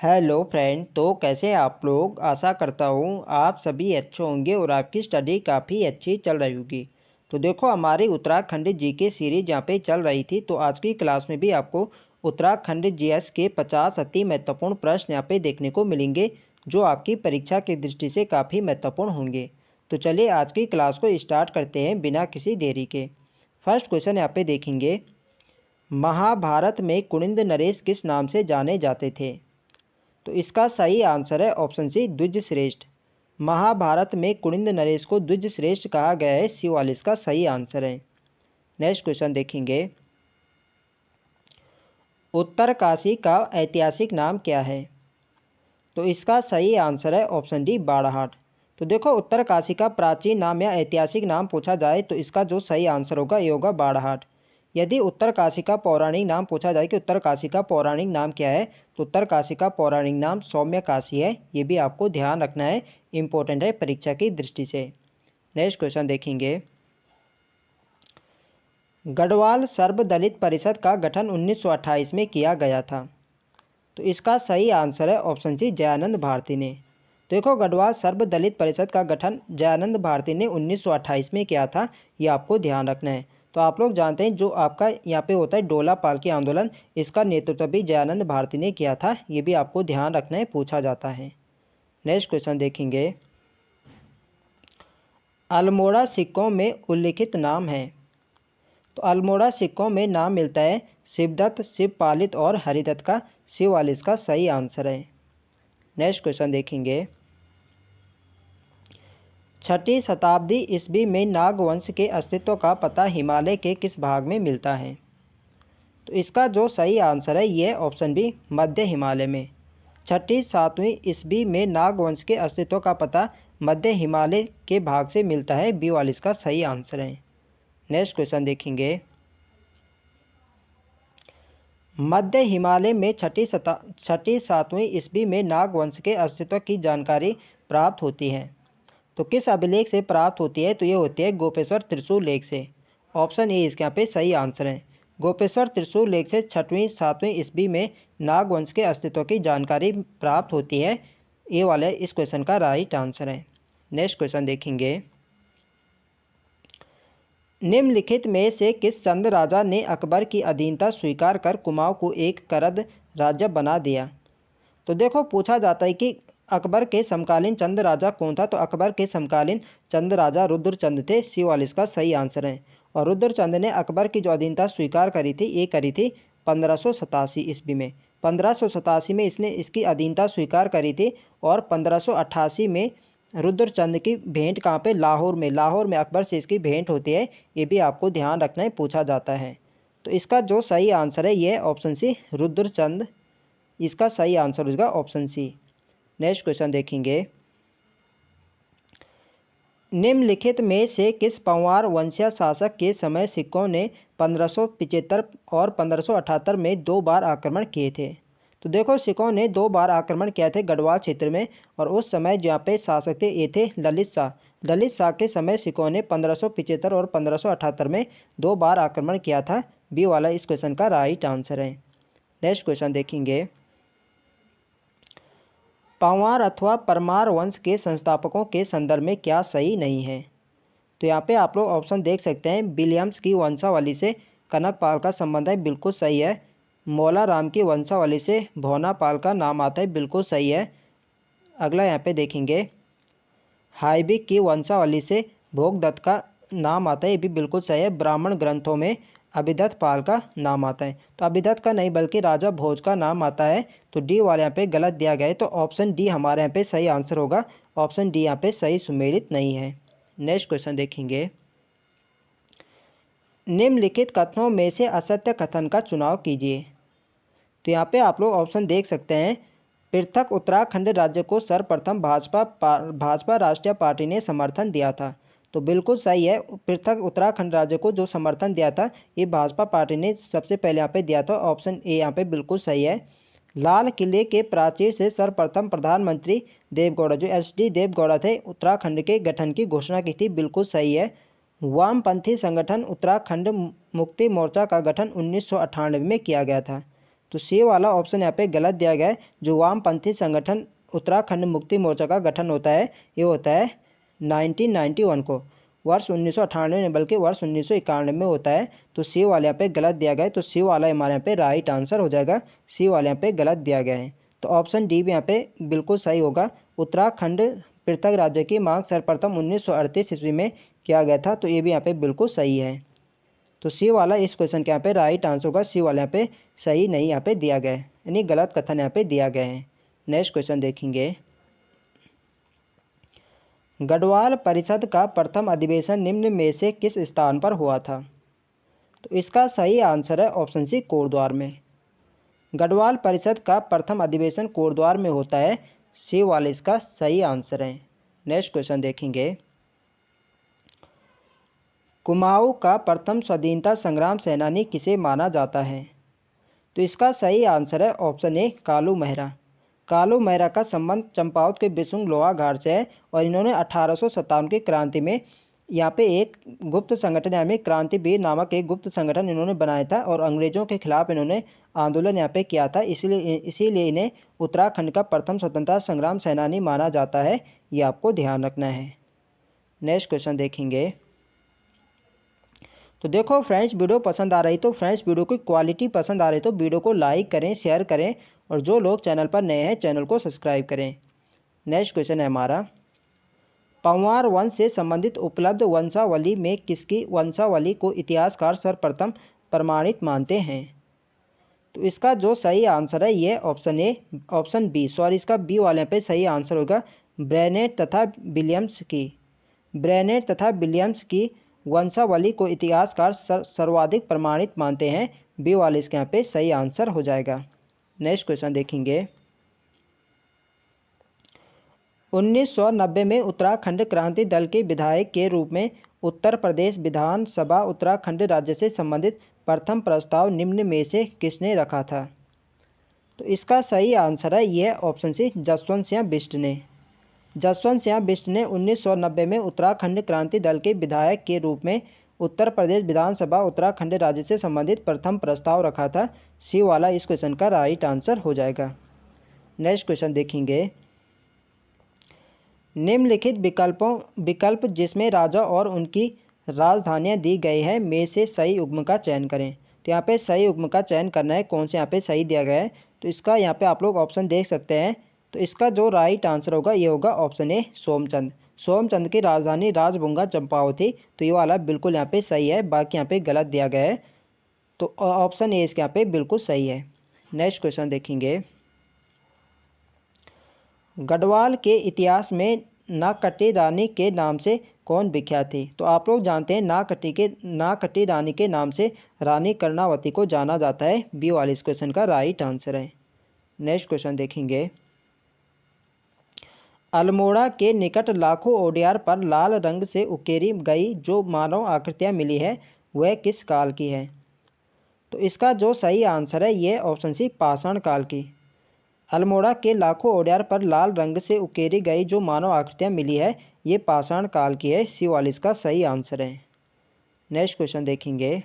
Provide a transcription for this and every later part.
Hello friend. तो कैसे हैं आप लोग। आशा करता हूँ आप सभी अच्छे होंगे और आपकी स्टडी काफ़ी अच्छी चल रही होगी। तो देखो हमारी उत्तराखंड जीके सीरीज यहाँ पे चल रही थी, तो आज की क्लास में भी आपको उत्तराखंड जीएस के 50 अति महत्वपूर्ण प्रश्न यहाँ पे देखने को मिलेंगे, जो आपकी परीक्षा की दृष्टि से काफ़ी महत्वपूर्ण होंगे। तो चलिए आज की क्लास को स्टार्ट करते हैं बिना किसी देरी के। फर्स्ट क्वेश्चन यहाँ पे देखेंगे, महाभारत में कुनिंद नरेश किस नाम से जाने जाते थे। तो इसका सही आंसर है ऑप्शन सी, द्विज श्रेष्ठ। महाभारत में कुनिंद नरेश को द्विज श्रेष्ठ कहा गया है, सी वाला इसका सही आंसर है। नेक्स्ट क्वेश्चन देखेंगे, उत्तरकाशी का ऐतिहासिक नाम क्या है। तो इसका सही आंसर है ऑप्शन डी, बाड़ाहाट। तो देखो उत्तरकाशी का प्राचीन नाम या ऐतिहासिक नाम पूछा जाए तो इसका जो सही आंसर होगा ये होगा बाड़ाहाट। यदि उत्तरकाशी का पौराणिक नाम पूछा जाए कि उत्तरकाशी का पौराणिक नाम क्या है, तो उत्तरकाशी का पौराणिक नाम सौम्य काशी है। ये भी आपको ध्यान रखना है, इंपॉर्टेंट है परीक्षा की दृष्टि से। नेक्स्ट क्वेश्चन देखेंगे, गढ़वाल सर्वदलित परिषद का गठन 1928 में किया गया था। तो इसका सही आंसर है ऑप्शन सी, जयानंद भारती ने। देखो गढ़वाल सर्वदलित परिषद का गठन जयानंद भारती ने 1928 में किया था, ये आपको ध्यान रखना है। तो आप लोग जानते हैं जो आपका यहाँ पे होता है डोला पालकी आंदोलन, इसका नेतृत्व भी जयानंद भारती ने किया था, ये भी आपको ध्यान रखना है, पूछा जाता है। नेक्स्ट क्वेश्चन देखेंगे, अल्मोड़ा सिक्कों में उल्लिखित नाम है। तो अल्मोड़ा सिक्कों में नाम मिलता है शिवदत्त, शिवपालित और हरिदत्त का, शिव वाला इसका सही आंसर है। नेक्स्ट क्वेश्चन देखेंगे, 6ठी शताब्दी ईस्वी में नागवंश के अस्तित्व का पता हिमालय के किस भाग में मिलता है। तो इसका जो सही आंसर है ये ऑप्शन बी, मध्य हिमालय में। 6ठी-7वीं ईस्वी में नागवंश के अस्तित्व का पता मध्य हिमालय के भाग से मिलता है, बी वाला इसका सही आंसर है। नेक्स्ट क्वेश्चन देखेंगे, मध्य हिमालय में 6ठी-7वीं ईस्वी में नागवंश के अस्तित्व की जानकारी प्राप्त होती है। तो किस अभिलेख से प्राप्त होती है, तो ये होती है गोपेश्वर त्रिशूल लेख से। ऑप्शन ए इसके यहाँ पे सही आंसर है। गोपेश्वर त्रिशूल लेख से 6वीं-7वीं ईस्वी में नागवंश के अस्तित्व की जानकारी प्राप्त होती है, ए वाला इस क्वेश्चन का राइट आंसर है। नेक्स्ट क्वेश्चन देखेंगे, निम्नलिखित में से किस चंद राजा ने अकबर की अधीनता स्वीकार कर कुमाऊं को एक करद राज्य बना दिया। तो देखो पूछा जाता है कि अकबर के समकालीन चंद राजा कौन था, तो अकबर के समकालीन चंद राजा रुद्रचंद थे, सी वाला इसका सही आंसर है। और रुद्रचंद ने अकबर की जो अधीनता स्वीकार करी थी ये करी थी 1587 ईस्वी में। 1587 में इसने इसकी अधीनता स्वीकार करी थी और 1588 में रुद्रचंद की भेंट कहाँ पे, लाहौर में अकबर से इसकी भेंट होती है, ये भी आपको ध्यान रखना है, पूछा जाता है। तो इसका जो सही आंसर है ये ऑप्शन सी, रुद्रचंद, इसका सही आंसर होगा ऑप्शन सी। नेक्स्ट क्वेश्चन देखेंगे, निम्नलिखित में से किस पंवार वंशीय शासक के समय सिखों ने 1575 और 1578 में 2 बार आक्रमण किए थे। तो देखो सिखों ने 2 बार आक्रमण किए थे गढ़वाल क्षेत्र में, और उस समय जहाँ पे शासक थे ये थे ललित शाह। ललित शाह के समय सिखों ने 1575 और 1578 में 2 बार आक्रमण किया था, बी वाला इस क्वेश्चन का राइट आंसर है। नेक्स्ट क्वेश्चन देखेंगे, पंवार अथवा परमार वंश के संस्थापकों के संदर्भ में क्या सही नहीं है। तो यहाँ पे आप लोग ऑप्शन देख सकते हैं, विलियम्स की वंशावली से कनकपाल का संबंध है, बिल्कुल सही है। मौला राम की वंशावली से भोनापाल का नाम आता है, बिल्कुल सही है। अगला यहाँ पे देखेंगे, हाइबिक की वंशावली से भोगदत्त का नाम आता है, ये भी बिल्कुल सही है। ब्राह्मण ग्रंथों में अभिदत्त पाल का नाम आता है, तो अभिदत्त का नहीं बल्कि राजा भोज का नाम आता है, तो डी वाले यहाँ पे गलत दिया गया है, तो ऑप्शन डी हमारे यहाँ पे सही आंसर होगा। ऑप्शन डी यहाँ पे सही सुमेलित नहीं है। नेक्स्ट क्वेश्चन देखेंगे, निम्नलिखित कथनों में से असत्य कथन का चुनाव कीजिए। तो यहाँ पे आप लोग ऑप्शन देख सकते हैं, पृथक उत्तराखंड राज्य को सर्वप्रथम भाजपा राष्ट्रीय पार्टी ने समर्थन दिया था। तो बिल्कुल सही है, पृथक उत्तराखंड राज्य को जो समर्थन दिया था ये भाजपा पार्टी ने सबसे पहले यहाँ पे दिया था, ऑप्शन ए यहाँ पे बिल्कुल सही है। लाल किले के प्राचीर से सर्वप्रथम प्रधानमंत्री देवगौड़ा, जो एच.डी. देवगौड़ा थे, उत्तराखंड के गठन की घोषणा की थी, बिल्कुल सही है। वामपंथी संगठन उत्तराखंड मुक्ति मोर्चा का गठन 1998 में किया गया था। तो सी वाला ऑप्शन यहाँ पे गलत दिया गया है। जो वामपंथी संगठन उत्तराखंड मुक्ति मोर्चा का गठन होता है ये होता है 1991 को, वर्ष 1998 में, बल्कि वर्ष 1991 में होता है। तो सी वाले यहाँ पे गलत दिया गया है। तो सी वाला हमारे यहाँ पे राइट आंसर हो जाएगा। सी वाले यहाँ पे गलत दिया गया है। तो ऑप्शन डी भी यहाँ पे बिल्कुल सही होगा। उत्तराखंड पृथक राज्य की मांग सर्वप्रथम 1938 ईस्वी में किया गया था। तो ये भी यहाँ पे बिल्कुल सही है। तो सी वाला इस क्वेश्चन के यहाँ पे राइट आंसर होगा। सी वाला यहाँ पे सही नहीं यहाँ पे दिया गया है, यानी गलत कथन यहाँ पे दिया गया है। नेक्स्ट क्वेश्चन देखेंगे। गढ़वाल परिषद का प्रथम अधिवेशन निम्न में से किस स्थान पर हुआ था? तो इसका सही आंसर है ऑप्शन सी, कोटद्वार में। गढ़वाल परिषद का प्रथम अधिवेशन कोटद्वार में होता है। सी वाला इसका सही आंसर है। नेक्स्ट क्वेश्चन देखेंगे। कुमाऊं का प्रथम स्वाधीनता संग्राम सेनानी किसे माना जाता है? तो इसका सही आंसर है ऑप्शन ए, कालू मेहरा। कालू मेहरा का संबंध चंपावत के बिसुंग लोहा घाट से है और इन्होंने 1857 की क्रांति में यहाँ पे एक गुप्त संगठन यानी क्रांतिवीर नामक एक गुप्त संगठन इन्होंने बनाया था और अंग्रेजों के खिलाफ इन्होंने आंदोलन यहाँ पे किया था। इसीलिए इन्हें उत्तराखंड का प्रथम स्वतंत्रता संग्राम सेनानी माना जाता है। ये आपको ध्यान रखना है। नेक्स्ट क्वेश्चन देखेंगे। तो देखो फ्रेंड्स, वीडियो पसंद आ रही तो फ्रेंड्स वीडियो की क्वालिटी पसंद आ रही तो वीडियो को लाइक करें, शेयर करें और जो लोग चैनल पर नए हैं चैनल को सब्सक्राइब करें। नेक्स्ट क्वेश्चन है हमारा, पंवार वंश से संबंधित उपलब्ध वंशावली में किसकी वंशावली को इतिहासकार सर्वप्रथम प्रमाणित मानते हैं? तो इसका जो सही आंसर है ये ऑप्शन बी, सॉरी इसका बी वाले पे सही आंसर होगा। ब्रेनेट तथा विलियम्स की वंशावली को इतिहासकार सर्वाधिक प्रमाणित मानते हैं। बी वाले इसके यहाँ पे सही आंसर हो जाएगा। नेक्स्ट क्वेश्चन देखेंगे। 1990 में उत्तराखंड क्रांति दल के विधायक के रूप में उत्तर प्रदेश विधानसभा उत्तराखंड राज्य से संबंधित प्रथम प्रस्ताव निम्न में से किसने रखा था? तो इसका सही आंसर है यह ऑप्शन सी, जसवंत सिंह बिष्ट ने। जसवंत सिंह बिष्ट ने 1990 में उत्तराखंड क्रांति दल के विधायक के रूप में उत्तर प्रदेश विधानसभा उत्तराखंड राज्य से संबंधित प्रथम प्रस्ताव रखा था। सी वाला इस क्वेश्चन का राइट आंसर हो जाएगा। नेक्स्ट क्वेश्चन देखेंगे। निम्नलिखित विकल्प जिसमें राजा और उनकी राजधानियां दी गई है में से सही युग्म का चयन करें। तो यहाँ पे सही युग्म का चयन करना है, कौन से यहाँ पे सही दिया गया है। तो इसका यहाँ पे आप लोग ऑप्शन देख सकते हैं। तो इसका जो राइट आंसर होगा ये होगा ऑप्शन ए, सोमचंद। सोमचंद की राजधानी राजभुंगा चंपावत थी। तो ये वाला बिल्कुल यहाँ पे सही है, बाकी यहाँ पे गलत दिया गया है। तो ऑप्शन ए इसके यहाँ पे बिल्कुल सही है। नेक्स्ट क्वेश्चन देखेंगे। गढ़वाल के इतिहास में नाकटी रानी के नाम से कौन विख्यात थी? तो आप लोग जानते हैं नाकटी रानी के नाम से रानी कर्णावती को जाना जाता है। बी वाले इस क्वेश्चन का राइट आंसर है। नेक्स्ट क्वेश्चन देखेंगे। अल्मोड़ा के निकट लाखों ओडियार पर लाल रंग से उकेरी गई जो मानव आकृतियाँ मिली है वह किस काल की है? तो इसका जो सही आंसर है ये ऑप्शन सी, पाषाण काल की। अल्मोड़ा के लाखों ओडियार पर लाल रंग से उकेरी गई जो मानव आकृतियाँ मिली है ये पाषाण काल की है। सी वाला इसका सही आंसर है। नेक्स्ट क्वेश्चन देखेंगे।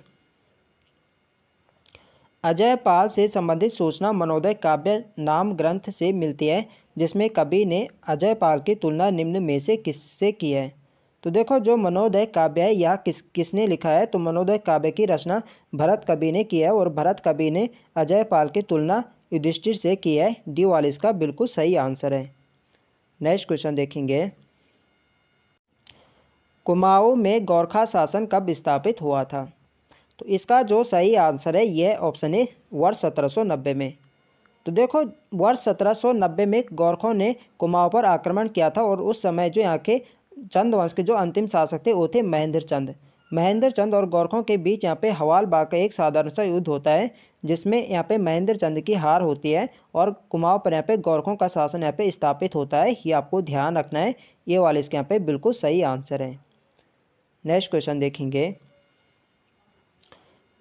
अजय पाल से संबंधित सूचना मनोदय काव्य नाम ग्रंथ से मिलती है जिसमें कवि ने अजय पाल की तुलना निम्न में से किससे की है? तो देखो जो मनोदय काव्य है यह किसने लिखा है? तो मनोदय काव्य की रचना भरत कवि ने की है और भरत कवि ने अजय पाल की तुलना युधिष्ठिर से की है। डी वाला इसका बिल्कुल सही आंसर है। नेक्स्ट क्वेश्चन देखेंगे। कुमाऊं में गोरखा शासन कब स्थापित हुआ था? तो इसका जो सही आंसर है यह ऑप्शन है, वर्ष 1790 में। तो देखो वर्ष 1790 में गोरखों ने कुमाऊं पर आक्रमण किया था और उस समय जो यहाँ के चंद वंश के जो अंतिम शासक थे वो थे महेंद्र चंद और गोरखों के बीच यहाँ पे हवाल बाग का एक साधारण सा युद्ध होता है जिसमें यहाँ पे महेंद्र चंद की हार होती है और कुमाऊं पर यहाँ पे गोरखों का शासन यहाँ पे स्थापित होता है। ये आपको ध्यान रखना है। ये वाले इसके यहाँ पे बिल्कुल सही आंसर है। नेक्स्ट क्वेश्चन देखेंगे।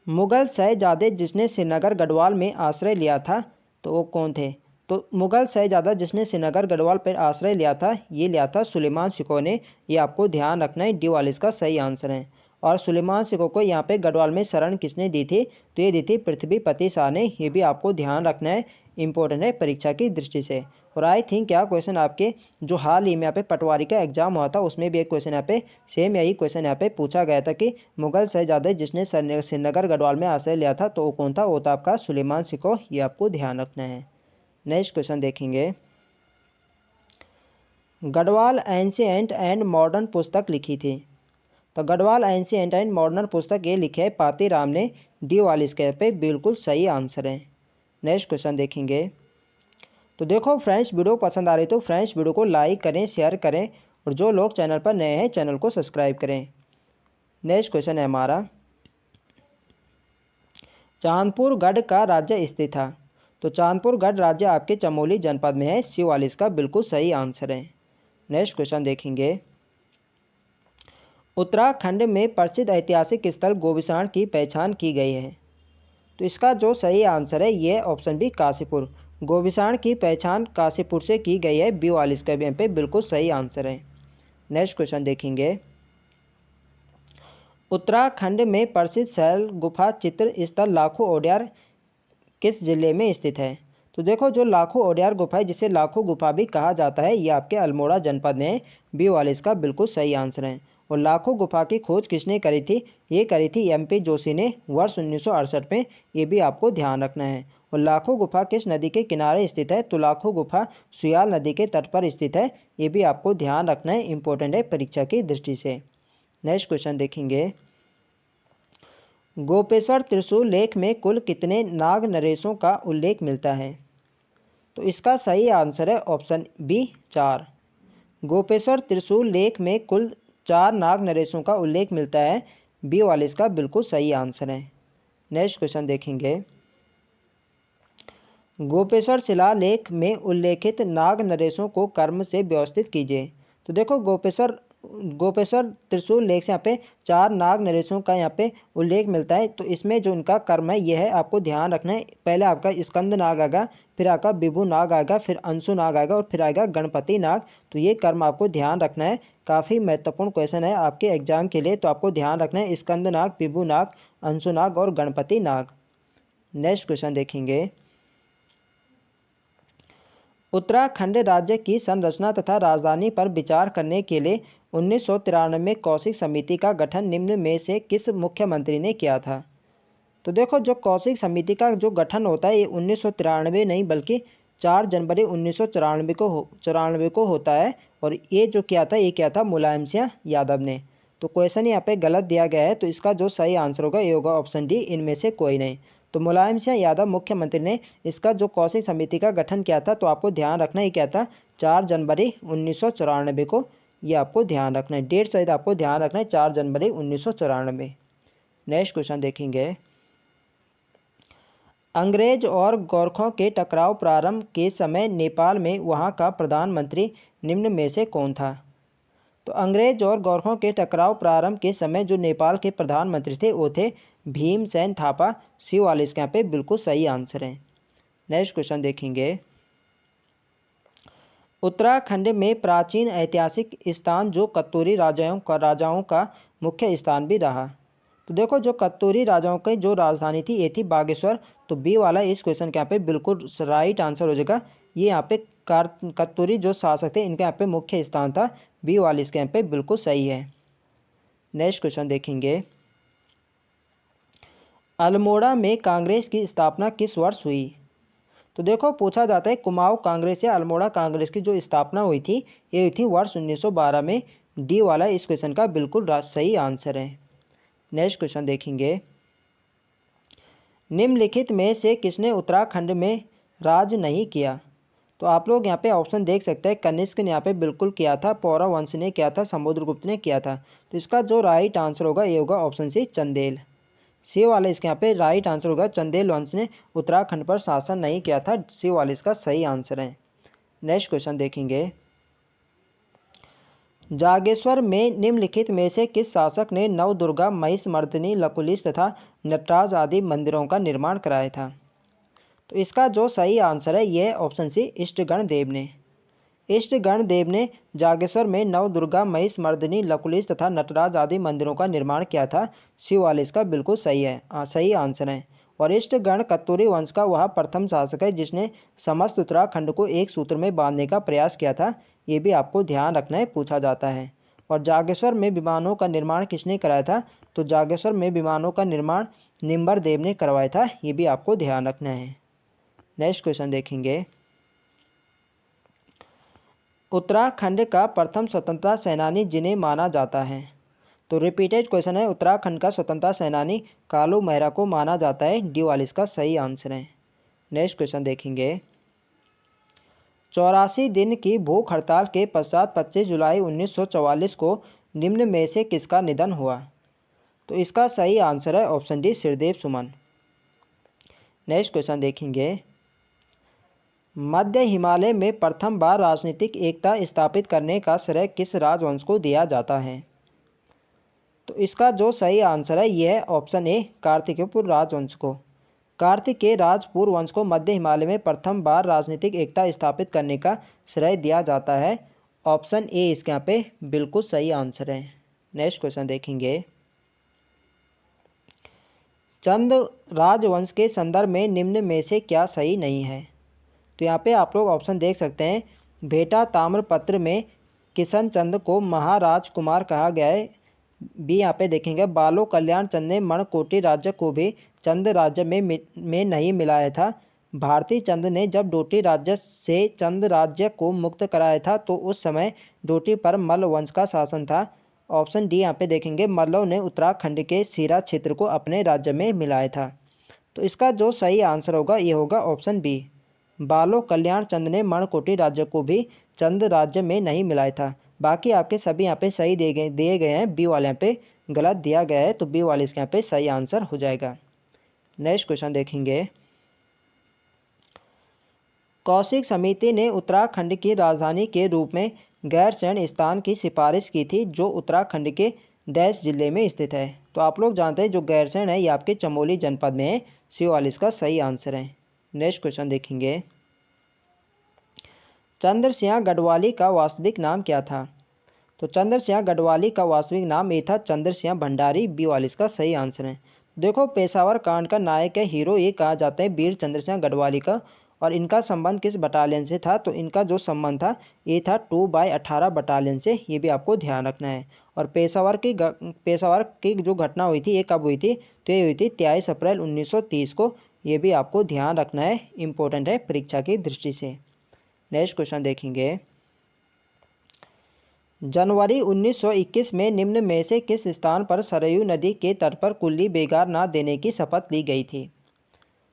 मुगल शहजादे जिसने श्रीनगर गढ़वाल में आश्रय लिया था तो वो कौन थे? तो मुगल शहजादा जिसने श्रीनगर गढ़वाल पर आश्रय लिया था ये लिया था सुलेमान शिकोह ने। ये आपको ध्यान रखना है। डी वाला इसका सही आंसर है। और सुलेमान सिकों को यहाँ पे गढ़वाल में शरण किसने दी थी? तो ये दी थी पृथ्वीपति शाह ने। ये भी आपको ध्यान रखना है, इंपॉर्टेंट है परीक्षा की दृष्टि से। और आई थिंक क्या क्वेश्चन आपके जो हाल ही में यहाँ पे पटवारी का एग्जाम हुआ था उसमें भी एक क्वेश्चन यहाँ पे सेम यही क्वेश्चन यहाँ पे पूछा गया था कि मुगल शहजादे जिसने श्रीनगर गढ़वाल में आश्रय लिया था तो वो कौन था? वो था आपका सुलेमान सिकों। ये आपको ध्यान रखना है। नेक्स्ट क्वेश्चन देखेंगे, गढ़वाल एंशिएंट एंड मॉडर्न पुस्तक लिखी थी। तो गढ़वाल एंशिएंट एंड मॉडर्न पुस्तक ये लिखे है पातेराम ने। डी वाली इसके पे बिल्कुल सही आंसर है। नेक्स्ट क्वेश्चन देखेंगे। तो देखो फ्रेंड्स, वीडियो पसंद आ रही तो फ्रेंड्स वीडियो को लाइक करें, शेयर करें और जो लोग चैनल पर नए हैं चैनल को सब्सक्राइब करें। नेक्स्ट क्वेश्चन है हमारा, चांदपुर गढ़ का राज्य स्थित था। तो चांदपुर गढ़ राज्य आपके चमोली जनपद में है। सी वाली इसका बिल्कुल सही आंसर है। नेक्स्ट क्वेश्चन देखेंगे, उत्तराखंड में प्रसिद्ध ऐतिहासिक स्थल गोविसाण की पहचान की गई है। तो इसका जो सही आंसर है ये ऑप्शन बी काशीपुर। गोविसाण की पहचान काशीपुर से की गई है। बी वाली इसका भी पे बिल्कुल सही आंसर है। नेक्स्ट क्वेश्चन देखेंगे, उत्तराखंड में प्रसिद्ध शैल गुफा चित्र स्थल लाखों ओडियार किस जिले में स्थित है? तो देखो जो लाखों ओडियार गुफा है जिसे लाखों गुफा भी कहा जाता है ये आपके अल्मोड़ा जनपद में है। बी वाले इसका बिल्कुल सही आंसर है। और लाखों गुफा की खोज किसने करी थी? ये करी थी MP जोशी ने वर्ष 1968 में। ये भी आपको ध्यान रखना है। और लाखों गुफा किस नदी के किनारे स्थित है? तो लाखों गुफा सुयाल नदी के तट पर स्थित है। ये भी आपको ध्यान रखना है, इंपॉर्टेंट है परीक्षा की दृष्टि से। नेक्स्ट क्वेश्चन देखेंगे, गोपेश्वर त्रिशूल लेख में कुल कितने नाग नरेशों का उल्लेख मिलता है? तो इसका सही आंसर है ऑप्शन बी 4। गोपेश्वर त्रिशूल लेख में कुल 4 नाग नरेशों का उल्लेख मिलता है। बी वाले इसका बिल्कुल सही आंसर है। नेक्स्ट क्वेश्चन देखेंगे, गोपेश्वर शिलालेख में उल्लेखित नाग नरेशों को कर्म से व्यवस्थित कीजिए। तो देखो गोपेश्वर त्रिशूल लेख से यहाँ पे 4 नाग नरेशों का यहाँ पे उल्लेख मिलता है। तो इसमें जो इनका कर्म है यह है, आपको ध्यान रखना है। पहले आपका स्कंद नाग आएगा, फिर आपका विभु नाग आएगा, फिर अंशु नाग आएगा और फिर आएगा गणपति नाग। तो ये कर्म आपको ध्यान रखना है। काफ़ी महत्वपूर्ण क्वेश्चन है आपके एग्जाम के लिए, तो आपको ध्यान रखना है स्कंद नाग, विभु नाग, अंशु नाग और गणपति नाग। नेक्स्ट क्वेश्चन देखेंगे, उत्तराखंड राज्य की संरचना तथा राजधानी पर विचार करने के लिए 1993 में कौशिक समिति का गठन निम्न में से किस मुख्यमंत्री ने किया था? तो देखो जो कौशिक समिति का जो गठन होता है ये 1993 नहीं बल्कि 4 जनवरी 1994 को होता है। और ये जो किया था ये क्या था? मुलायम सिंह यादव ने। तो क्वेश्चन यहाँ पे गलत दिया गया है, तो इसका जो सही आंसर होगा ये होगा ऑप्शन डी, इनमें से कोई नहीं। तो मुलायम सिंह यादव मुख्यमंत्री ने इसका जो कौशिक समिति का गठन किया था। तो आपको ध्यान रखना ही क्या था? 4 जनवरी 1994 को। ये आपको ध्यान रखना है, डेट सहित आपको ध्यान रखना है 4 जनवरी 1994। नेक्स्ट क्वेश्चन देखेंगे, अंग्रेज और गोरखों के टकराव प्रारंभ के समय नेपाल में वहां का प्रधानमंत्री निम्न में से कौन था? तो अंग्रेज और गोरखों के टकराव प्रारंभ के समय जो नेपाल के प्रधानमंत्री थे वो थे भीमसेन थापा। सी वाले इसके यहाँ पे बिल्कुल सही आंसर है। नेक्स्ट क्वेश्चन देखेंगे, उत्तराखंड में प्राचीन ऐतिहासिक स्थान जो कत्तूरी राजाओं का मुख्य स्थान भी रहा। तो देखो जो कत्तूरी राजाओं की जो राजधानी थी ये थी बागेश्वर। तो बी वाला इस क्वेश्चन के यहाँ पे बिल्कुल राइट आंसर हो जाएगा। ये यहाँ पे कत्तूरी जो शासक थे इनके यहाँ पे मुख्य स्थान था। बी वाली इसके यहाँ पे बिल्कुल सही है। नेक्स्ट क्वेश्चन देखेंगे, अल्मोड़ा में कांग्रेस की स्थापना किस वर्ष हुई? तो देखो पूछा जाता है कुमाऊं कांग्रेस या अल्मोड़ा कांग्रेस की जो स्थापना हुई थी ये हुई थी वर्ष 1912 में। डी वाला इस क्वेश्चन का बिल्कुल सही आंसर है। नेक्स्ट क्वेश्चन देखेंगे, निम्नलिखित में से किसने उत्तराखंड में राज नहीं किया? तो आप लोग यहाँ पे ऑप्शन देख सकते हैं। कनिष्क ने यहाँ पे बिल्कुल किया था, पौरव वंश ने किया था, समुद्रगुप्त ने किया था। तो इसका जो राइट आंसर होगा ये होगा ऑप्शन सी चंदेल। सी वाले इसके यहाँ पे राइट आंसर होगा चंदेल वंश ने उत्तराखंड पर शासन नहीं किया था। सी वाले इसका सही आंसर है। नेक्स्ट क्वेश्चन देखेंगे, जागेश्वर में निम्नलिखित में से किस शासक ने नवदुर्गा, महिषमर्दिनी, लकुलिश तथा नटराज आदि मंदिरों का निर्माण कराया था? तो इसका जो सही आंसर है यह ऑप्शन सी इष्टगण देव ने। इष्ट गणदेव ने जागेश्वर में नवदुर्गा, महिषमर्दिनी, लकुलिश तथा नटराज आदि मंदिरों का निर्माण किया था। सी वाले इसका बिल्कुल सही है, सही आंसर है। और इष्ट गण कत्तूरी वंश का वह प्रथम शासक है जिसने समस्त उत्तराखंड को एक सूत्र में बांधने का प्रयास किया था। ये भी आपको ध्यान रखना है, पूछा जाता है। और जागेश्वर में विमानों का निर्माण किसने कराया था? तो जागेश्वर में विमानों का निर्माण निम्बर देव ने करवाया था। ये भी आपको ध्यान रखना है। नेक्स्ट क्वेश्चन देखेंगे, उत्तराखंड का प्रथम स्वतंत्रता सेनानी जिन्हें माना जाता है। तो रिपीटेड क्वेश्चन है, उत्तराखंड का स्वतंत्रता सेनानी कालू मेहरा को माना जाता है। डी वाले इसका सही आंसर है। नेक्स्ट क्वेश्चन देखेंगे, 84 दिन की भूख हड़ताल के पश्चात 25 जुलाई 1944 को निम्न में से किसका निधन हुआ? तो इसका सही आंसर है ऑप्शन डी, श्रीदेव सुमन। नेक्स्ट क्वेश्चन देखेंगे, मध्य हिमालय में प्रथम बार राजनीतिक एकता स्थापित करने का श्रेय किस राजवंश को दिया जाता है? तो इसका जो सही आंसर है यह है ऑप्शन ए, कार्तिकेयपुर राजवंश को। कार्तिकेय राजपुर वंश को मध्य हिमालय में प्रथम बार राजनीतिक एकता स्थापित करने का श्रेय दिया जाता है। ऑप्शन ए इसके यहाँ पे बिल्कुल सही आंसर है। नेक्स्ट क्वेश्चन देखेंगे, चंद राजवंश के संदर्भ में निम्न में से क्या सही नहीं है? तो यहाँ पे आप लोग ऑप्शन देख सकते हैं, भेटा ताम्रपत्र में किशन चंद को महाराज कुमार कहा गया है। बी यहाँ पे देखेंगे, बालो कल्याण चंद ने मणकोटी राज्य को भी चंद राज्य में नहीं मिलाया था। भारती चंद ने जब डोटी राज्य से चंद राज्य को मुक्त कराया था तो उस समय डोटी पर मल्ल वंश का शासन था। ऑप्शन डी यहाँ पे देखेंगे, मल्लों ने उत्तराखंड के सीरा क्षेत्र को अपने राज्य में मिलाया था। तो इसका जो सही आंसर होगा ये होगा ऑप्शन बी, बालो कल्याण चंद ने मणकोटी राज्य को भी चंद राज्य में नहीं मिलाया था। बाकी आपके सभी यहाँ पे सही दिए गए हैं, बी वाले यहाँ पे गलत दिया गया है, तो बी वाले इसके यहाँ पे सही आंसर हो जाएगा। नेक्स्ट क्वेश्चन देखेंगे, कौशिक समिति ने उत्तराखंड की राजधानी के रूप में गैरसैंण स्थान की सिफारिश की थी जो उत्तराखंड के डैश जिले में स्थित है। तो आप लोग जानते हैं जो गैरसैंण है ये आपके चमोली जनपद में है। सी वाले इसका सही आंसर है। नेक्स्ट क्वेश्चन देखेंगे, चंद्रसिंह गढ़वाली का वास्तविक नाम क्या था? तो चंद्रसिंह गढ़वाली का वास्तविक नाम ये था चंद्रसिंह भंडारी। बी वाले इसका सही आंसर है। देखो, पेशावर कांड का नायक है, हीरो ये कहा जाता है वीर चंद्रसिंह गढ़वाली का। और इनका संबंध किस बटालियन से था? तो इनका जो संबंध था ये था 2/18 बटालियन से। ये भी आपको ध्यान रखना है। और पेशावर की जो घटना हुई थी ये कब हुई थी? तो ये हुई थी 23 अप्रैल 1930 को। ये भी आपको ध्यान रखना है, इम्पोर्टेंट है परीक्षा की दृष्टि से। नेक्स्ट क्वेश्चन देखेंगे, जनवरी 1921 में निम्न में से किस स्थान पर सरयू नदी के तट पर कुल्ली बेगार न देने की शपथ ली गई थी?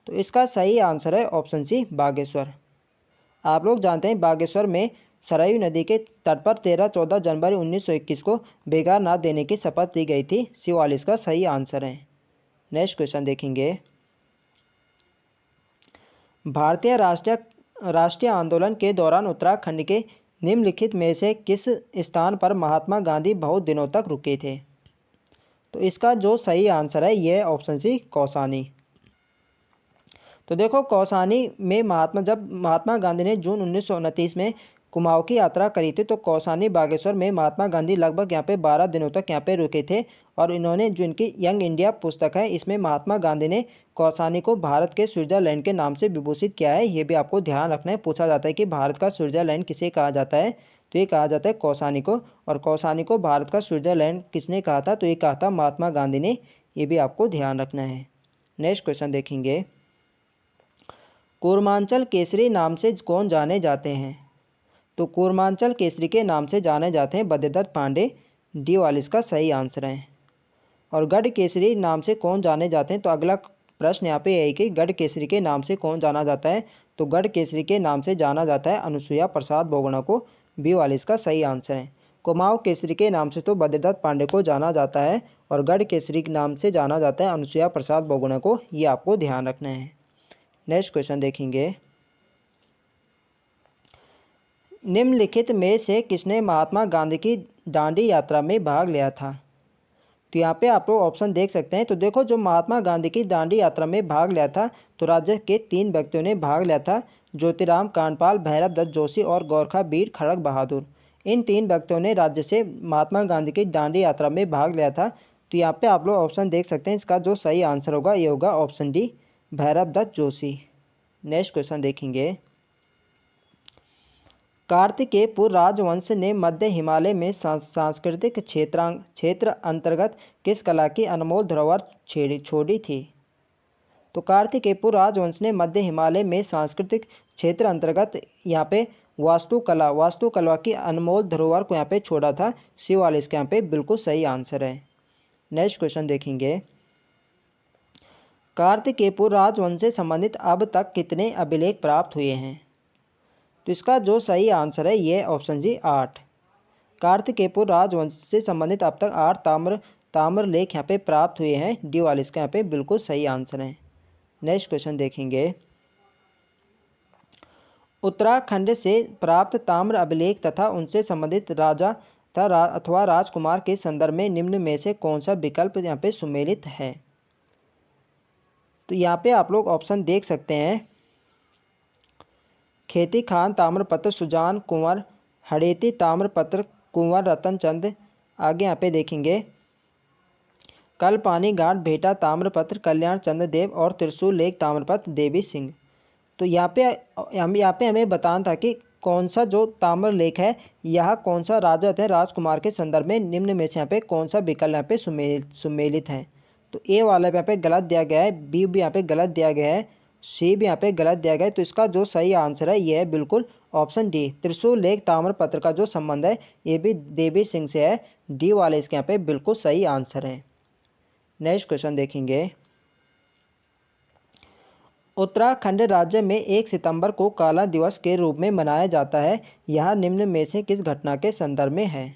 तो इसका सही आंसर है ऑप्शन सी, बागेश्वर। आप लोग जानते हैं बागेश्वर में सरयू नदी के तट पर 13-14 जनवरी 1921 को बेगार न देने की शपथ ली गई थी। सी वाले इसका सही आंसर है। नेक्स्ट क्वेश्चन देखेंगे, भारतीय राष्ट्रीय आंदोलन के दौरान उत्तराखंड के निम्नलिखित में से किस स्थान पर महात्मा गांधी बहुत दिनों तक रुके थे? तो इसका जो सही आंसर है यह ऑप्शन सी, कौसानी। तो देखो, कौसानी में जब महात्मा गांधी ने जून 1929 में कुमाऊं की यात्रा करी थी तो कौसानी बागेश्वर में महात्मा गांधी लगभग यहाँ पे 12 दिनों तक यहाँ पे रुके थे। और इन्होंने जो इनकी यंग इंडिया पुस्तक है इसमें महात्मा गांधी ने कौसानी को भारत के स्विट्जरलैंड के नाम से विभूषित किया है। ये भी आपको ध्यान रखना है। पूछा जाता है कि भारत का स्विट्जरलैंड किसे कहा जाता है? तो ये कहा जाता है कौसानी को। और कौसानी को भारत का स्विट्जरलैंड किसने कहा था? तो ये कहा था महात्मा गांधी ने। ये भी आपको ध्यान रखना है। नेक्स्ट क्वेश्चन देखेंगे, कूर्मांचल केसरी नाम से कौन जाने जाते हैं? तो कूर्मांचल केसरी के नाम से जाने जाते हैं बद्रीदत्त पांडे। डी वाले इसका सही आंसर है। और गढ़ केसरी नाम से कौन जाने जाते हैं? तो अगला प्रश्न यहाँ पे है कि गढ़ केसरी के नाम से कौन जाना जाता है? तो गढ़ केसरी के नाम से जाना जाता है अनुसुईया प्रसाद बोगड़ा को। बी वाले इसका सही आंसर है। कुमाऊं केसरी के नाम से तो बद्रीदत्त पांडे को जाना जाता है और गढ़ केसरी के नाम से जाना जाता है अनुसुईया प्रसाद बोगड़ा को। ये आपको ध्यान रखना है। नेक्स्ट क्वेश्चन देखेंगे, निम्नलिखित में से किसने महात्मा गांधी की दांडी यात्रा में भाग लिया था? तो यहाँ पे आप लोग ऑप्शन देख सकते हैं। तो देखो, जो महात्मा गांधी की दांडी यात्रा में भाग लिया था तो राज्य के 3 व्यक्तियों ने भाग लिया था ज्योतिराम कांडपाल, भैरव दत्त जोशी और गोरखा वीर खड़ग बहादुर। इन 3 व्यक्तियों ने राज्य से महात्मा गांधी की दांडी यात्रा में भाग लिया था। तो यहाँ पे आप लोग ऑप्शन देख सकते हैं, इसका जो सही आंसर होगा ये होगा option D, Bhairav Dutt Joshi. Next question देखेंगे। कार्तिकेयपुर राजवंश ने मध्य हिमालय में सांस्कृतिक क्षेत्र अंतर्गत किस कला की अनमोल धरोहर छोड़ी थी? तो कार्तिकेयपुर राजवंश ने मध्य हिमालय में सांस्कृतिक क्षेत्र अंतर्गत यहाँ पे वास्तुकला की अनमोल धरोहर को यहाँ पे छोड़ा था। सी वाले इसके यहाँ पे बिल्कुल सही आंसर है। नेक्स्ट क्वेश्चन देखेंगे। कार्तिकेयपुर राजवंश से संबंधित अब तक कितने अभिलेख प्राप्त हुए हैं? तो इसका जो सही आंसर है ये ऑप्शन जी 8। कार्तिकेयपुर राजवंश से संबंधित अब तक 8 ताम्र लेख यहाँ पे प्राप्त हुए हैं। डी वाले इसका यहाँ पे बिल्कुल सही आंसर है। नेक्स्ट क्वेश्चन देखेंगे। उत्तराखंड से प्राप्त ताम्र अभिलेख तथा उनसे संबंधित राजा अथवा राजकुमार के संदर्भ में निम्न में से कौन सा विकल्प यहाँ पे सुमेलित है? तो यहाँ पे आप लोग ऑप्शन देख सकते हैं। खेती खान ताम्रपत्र, सुजान कुंवर, हड़ेती ताम्रपत्र, कुंवर रतन चंद। आगे यहाँ पे देखेंगे। कलपानी घाट भेटा ताम्रपत्र, कल्याण चंद्र देव और त्रिशूल लेख ताम्रपत्र, देवी सिंह। तो यहाँ पे हमें बताना था कि कौन सा जो ताम्र लेख है यह कौन सा राजा थे राजकुमार के संदर्भ में निम्न में से यहाँ पे कौन सा विकल्प यहाँ पे सुमेलित है? तो ए वाला यहाँ पे गलत दिया गया है, बी भी यहाँ पे गलत दिया गया है, सी भी यहाँ पे गलत दिया गया है। तो इसका जो सही आंसर है यह है बिल्कुल ऑप्शन डी, त्रिशूल लेख ताम्रपत्र का जो संबंध है ये भी देवी सिंह से है। डी वाले इसके यहाँ पे बिल्कुल सही आंसर है। नेक्स्ट क्वेश्चन देखेंगे। उत्तराखंड राज्य में 1 सितंबर को काला दिवस के रूप में मनाया जाता है, यह निम्न में से किस घटना के संदर्भ में है?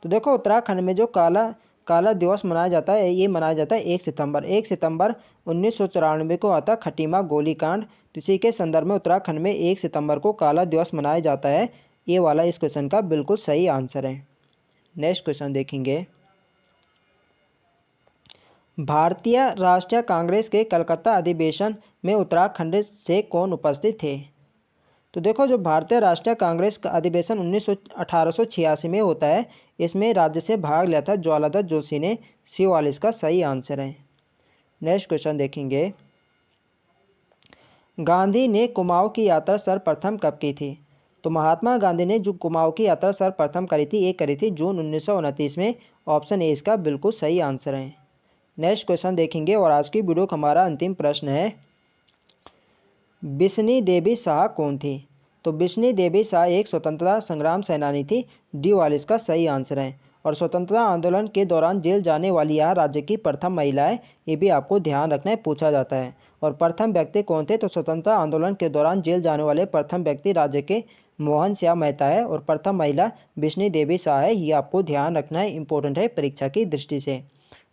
तो देखो उत्तराखंड में जो काला दिवस मनाया जाता है ये मनाया जाता है 1 सितंबर 1994 को आता खटीमा गोलीकांड। तो इसी के संदर्भ में उत्तराखंड में 1 सितंबर को काला दिवस मनाया जाता है। ये वाला इस क्वेश्चन का बिल्कुल सही आंसर है। नेक्स्ट क्वेश्चन देखेंगे। भारतीय राष्ट्रीय कांग्रेस के कलकत्ता अधिवेशन में उत्तराखंड से कौन उपस्थित थे? तो देखो जो भारतीय राष्ट्रीय कांग्रेस का अधिवेशन 1886 में होता है, इसमें राज्य से भाग लिया था ज्वालादत्त जोशी ने। सी वाला इसका सही आंसर है। नेक्स्ट क्वेश्चन देखेंगे। गांधी ने कुमाऊं की यात्रा सर्वप्रथम कब की थी? तो महात्मा गांधी ने जो कुमाऊं की यात्रा सर्वप्रथम करी थी ये करी थी जून 1929 में। ऑप्शन ए इसका बिल्कुल सही आंसर है। नेक्स्ट क्वेश्चन देखेंगे और आज की वीडियो का हमारा अंतिम प्रश्न है, बिश्नी देवी शाह कौन थी? तो बिश्नी देवी शाह एक स्वतंत्रता संग्राम सेनानी थी। डी वाला इसका सही आंसर है। और स्वतंत्रता आंदोलन के दौरान जेल जाने वाली यह राज्य की प्रथम महिला है, ये भी आपको ध्यान रखना है, पूछा जाता है। और प्रथम व्यक्ति कौन थे? तो स्वतंत्रता आंदोलन के दौरान जेल जाने वाले प्रथम व्यक्ति राज्य के मोहन श्याम मेहता है और प्रथम महिला बिश्नी देवी शाह है। ये आपको ध्यान रखना है, इंपॉर्टेंट है परीक्षा की दृष्टि से।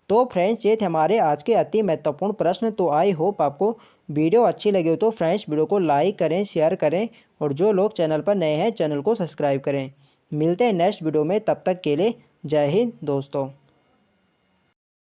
तो फ्रेंड्स ये थे हमारे आज के अति महत्वपूर्ण प्रश्न। तो आई होप आपको वीडियो अच्छी लगी हो तो फ्रेंड्स वीडियो को लाइक करें, शेयर करें और जो लोग चैनल पर नए हैं चैनल को सब्सक्राइब करें। मिलते हैं नेक्स्ट वीडियो में, तब तक के लिए जय हिंद दोस्तों।